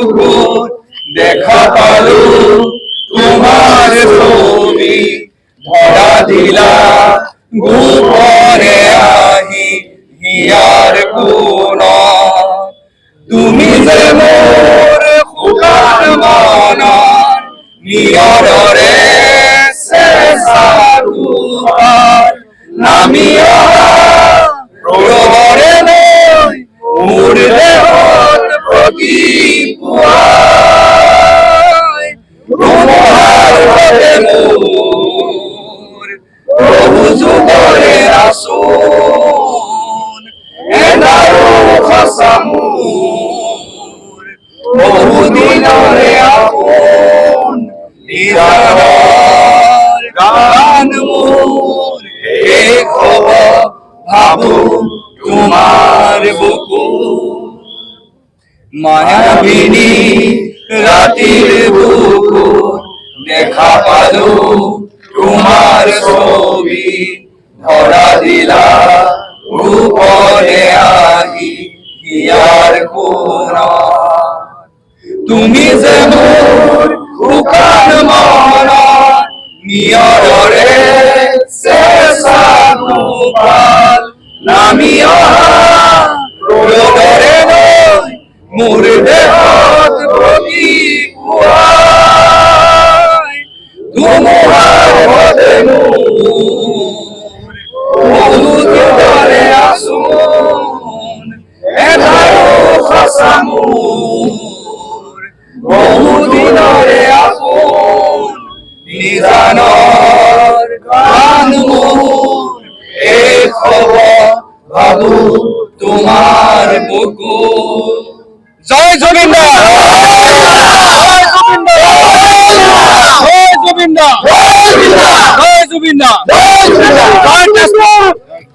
বুকুৰ দেখা পালো তোমাৰ ছবি ধৰা দিলা গোপনে আহি হিয়াৰ কোন তুমি যে মোৰ খুকাৰ মন নিয়ৰৰে চেঁচাৰ নামি অহা প্ৰলয়ৰে লৈ মোৰ দেহত প্ৰতিপুৱাই ব্ৰহ্মাৰ বাবে মোৰ প্ৰভু যুগৰে আচোন এনাৰো সঁচা মোৰ বহুদিনৰে আপোন নিৰাৰ গান মোৰ শেষ হ'ব ভাবো তোমাৰ বুকু মায়াবিনী ৰাতিৰ বুকুত দেখা পালো তোমাৰ ছবি ধৰা দিলা ৰূপৰে আহি হিয়াৰ কোণত তুমি যে মোৰ শুকান মন নিয়ৰৰে চেঁচা গোপাল নামি অহা প্ৰলয়ৰে লৈ মোৰ দেহত প্ৰতিপুৱাই ধুমুহাৰ বলে মোৰ বহুদিনৰে আচোন এধাৰো সঁচা মোৰ বহুদিনৰে আপোন নিজানৰ গান মোৰ শেষ হ'ব ভাবো তোমাৰ বুকু জয় জুবিন দা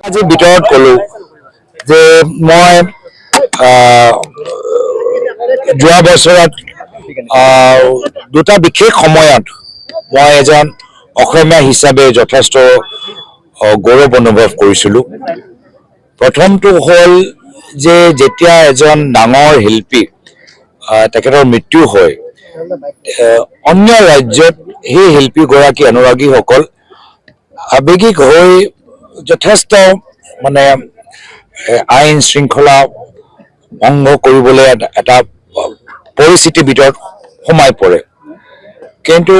আজি ভিতৰত কলো যে মই যোৱা বছৰত দুটা বিশেষ সময়ত মই এজন অসমীয়া হিচাপে যথেষ্ট গৌৰৱ অনুভৱ কৰিছিলোঁ। প্ৰথমটো হ'ল যে যেতিয়া এজন ডাঙৰ শিল্পী তেখেতৰ মৃত্যু হয় অন্য ৰাজ্যত সেই শিল্পীগৰাকী অনুৰাগীসকল আৱেগিক হৈ যথেষ্ট মানে আইন শৃংখলা ভংগ কৰিবলৈ এটা পৰিস্থিতিৰ ভিতৰত সোমাই পৰে, কিন্তু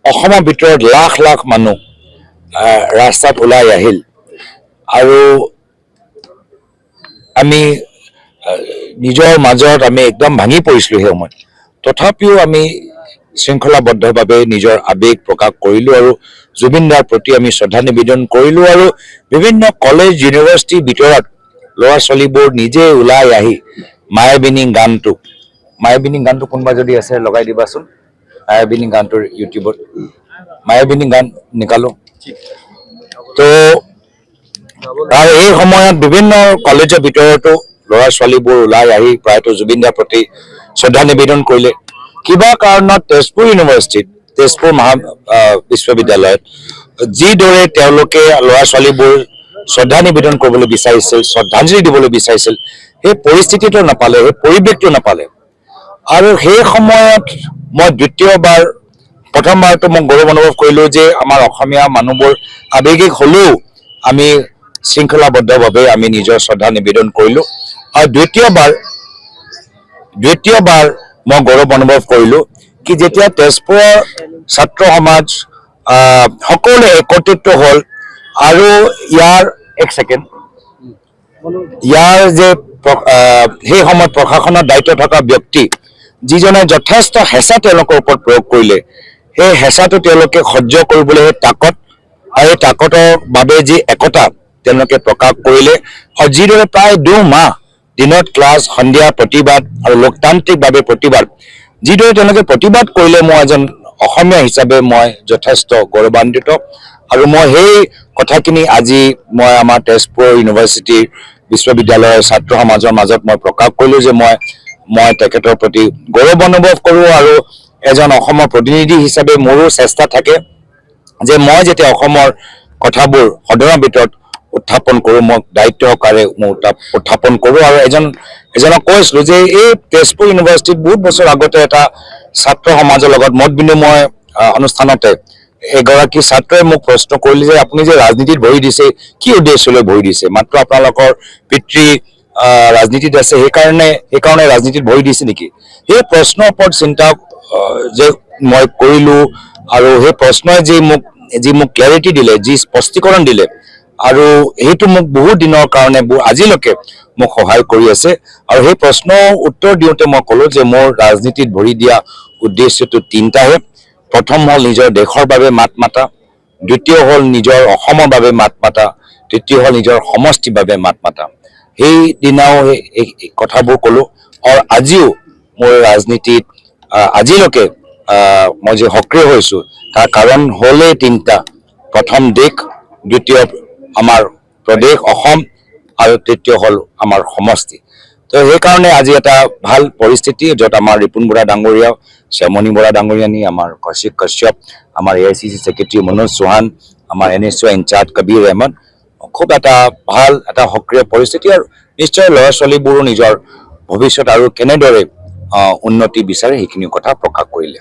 অসমৰ ভিতৰত লাখ লাখ মানুহ ৰাস্তাত ওলাই আহিল আৰু আমি নিজৰ মাজত আমি একদম ভাঙি পৰিছিলোঁ সেই সময়ত। তথাপিও আমি শৃংখলাবদ্ধভাৱে নিজৰ আৱেগ প্ৰকাশ কৰিলোঁ আৰু জুবিন দাৰ প্ৰতি আমি শ্ৰদ্ধা নিবেদন কৰিলোঁ আৰু বিভিন্ন কলেজ ইউনিভাৰ্চিটিৰ ভিতৰত ল'ৰা ছোৱালীবোৰ নিজে ওলাই আহি মায়াবিনী গানটো কোনোবা যদি আছে লগাই দিবাচোন, মায়াবিনী গানটোৰ ইউটিউবত মায়াবিনী গান নিকালো। তো আৰু এই সময়ত বিভিন্ন কলেজৰ ভিতৰতো ল'ৰা ছোৱালীবোৰ ওলাই আহি প্ৰায়তো জুবিন দাৰ প্ৰতি শ্ৰদ্ধা নিবেদন কৰিলে। কিবা কাৰণত তেজপুৰ ইউনিভাৰ্চিটিত তেজপুৰ বিশ্ববিদ্যালয়ত যিদৰে তেওঁলোকে ল'ৰা ছোৱালীবোৰ শ্ৰদ্ধা নিবেদন কৰিবলৈ বিচাৰিছিল, শ্ৰদ্ধাঞ্জলি দিবলৈ বিচাৰিছিল, সেই পৰিস্থিতিটো নাপালে, সেই পৰিৱেশটো নাপালে। আৰু সেই সময়ত মই প্ৰথমবাৰতো মই গৌৰৱ অনুভৱ কৰিলোঁ যে আমাৰ অসমীয়া মানুহবোৰ আৱেগিক হ'লেও আমি শৃংখলাবদ্ধভাৱে আমি নিজৰ শ্ৰদ্ধা নিবেদন কৰিলোঁ। আৰু দ্বিতীয়বাৰ মই গৌৰৱ অনুভৱ কৰিলোঁ কি যেতিয়া তেজপুৰৰ ছাত্ৰ সমাজ সকলোৱে একত্ৰিত হ'ল আৰু ইয়াৰ যে সেই সময়ত প্ৰশাসনৰ দায়িত্ব থকা ব্যক্তি যিজনে যথেষ্ট হেঁচা তেওঁলোকৰ ওপৰত প্ৰয়োগ কৰিলে, সেই হেঁচাটো তেওঁলোকে সহ্য কৰিবলৈ সেই তাকতৰ বাবে যি একতা তেওঁলোকে প্ৰকাশ কৰিলে আৰু যিদৰে প্ৰায় 2 মাহ দিনত ক্লাছ, সন্ধিয়া প্ৰতিবাদ আৰু লোকতান্ত্ৰিকভাৱে প্ৰতিবাদ যিদৰে তেওঁলোকে প্ৰতিবাদ কৰিলে, মই এজন অসমীয়া হিচাপে মই যথেষ্ট গৌৰৱান্বিত। আৰু মই সেই কথাখিনি আজি মই আমাৰ তেজপুৰ ইউনিভাৰ্চিটি বিশ্ববিদ্যালয়ৰ ছাত্ৰ সমাজৰ মাজত মই প্ৰকাশ কৰিলোঁ যে মই তেখেতৰ প্ৰতি গৌৰৱ অনুভৱ কৰোঁ আৰু এজন অসমৰ প্ৰতিনিধি হিচাপে মোৰো চেষ্টা থাকে যে মই যেতিয়া অসমৰ কথাবোৰ সদনৰ ভিতৰত উত্থাপন কৰোঁ, মই দায়িত্ব সহকাৰে উত্থাপন কৰোঁ আৰু এজনক কৈছিলো যে এই তেজপুৰ ইউনিভাৰ্চিটিত বহুত বছৰ আগতে এটা ছাত্ৰ সমাজৰ লগত মত বিনিময় অনুষ্ঠানতে এগৰাকী ছাত্ৰই মোক প্ৰশ্ন কৰিলে যে আপুনি যে ৰাজনীতিত ভৰি দিছে কি উদ্দেশ্য লৈ ভৰি দিছে মাত্ৰ আপোনালোকৰ পিতৃ ৰাজনীতিত আছে সেইকাৰণে ৰাজনীতিত ভৰি দিছে নেকি এই প্ৰশ্নৰ ওপৰত চিন্তা যে মই কৰিলো আৰু সেই প্ৰশ্নই যি মোক ক্লেৰিটি দিলে যি স্পষ্টীকৰণ দিলে আৰু সেইটো মোক বহুত দিনৰ কাৰণে আজিলৈকে মোক সহায় কৰি আছে আৰু সেই প্ৰশ্নৰ উত্তৰ দিওঁতে মই ক'লো যে মোৰ ৰাজনীতিত ভৰি দিয়া উদ্দেশ্যটো তিনিটাহে প্ৰথম হ'ল নিজৰ দেশৰ বাবে মাত মাতা দ্বিতীয় হ'ল নিজৰ অসমৰ বাবে মাত মাতা তৃতীয় হ'ল নিজৰ সমষ্টিৰ বাবে মাত মাতা সেই দিনাও এই কথাবোৰ ক'লো আৰু আজিও মোৰ ৰাজনীতিত আজিলৈকে মই যে সক্ৰিয় হৈছো তাৰ কাৰণ হ'লেই তিনিটা প্ৰথম দেশ দ্বিতীয় আমাৰ প্ৰদেশ অসম আৰু তৃতীয় হ'ল আমাৰ সমষ্টি তো সেইকাৰণে আজি এটা ভাল পৰিস্থিতি য'ত আমাৰ ৰিপুণ বৰা ডাঙৰীয়া শ্যামণি বৰা ডাঙৰীয়ানী আমাৰ কৌশিক কাশ্যপ আমাৰ AICC ছেক্ৰেটাৰী মনোজ চৌহান আমাৰ NSU ইনচাৰ্জ কবিৰ আহমেদ খুব এটা ভাল এটা সক্ৰিয় পৰিস্থিতি আৰু নিশ্চয় ল'ৰা ছোৱালীবোৰো নিজৰ ভৱিষ্যত আৰু কেনেদৰে উন্নতি বিচাৰে সেইখিনি কথা প্ৰকাশ কৰিলে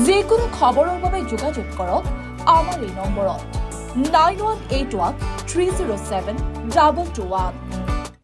যিকোনো খবৰৰ বাবে যোগাযোগ কৰক আমাৰ এই নম্বৰত 9181 307 221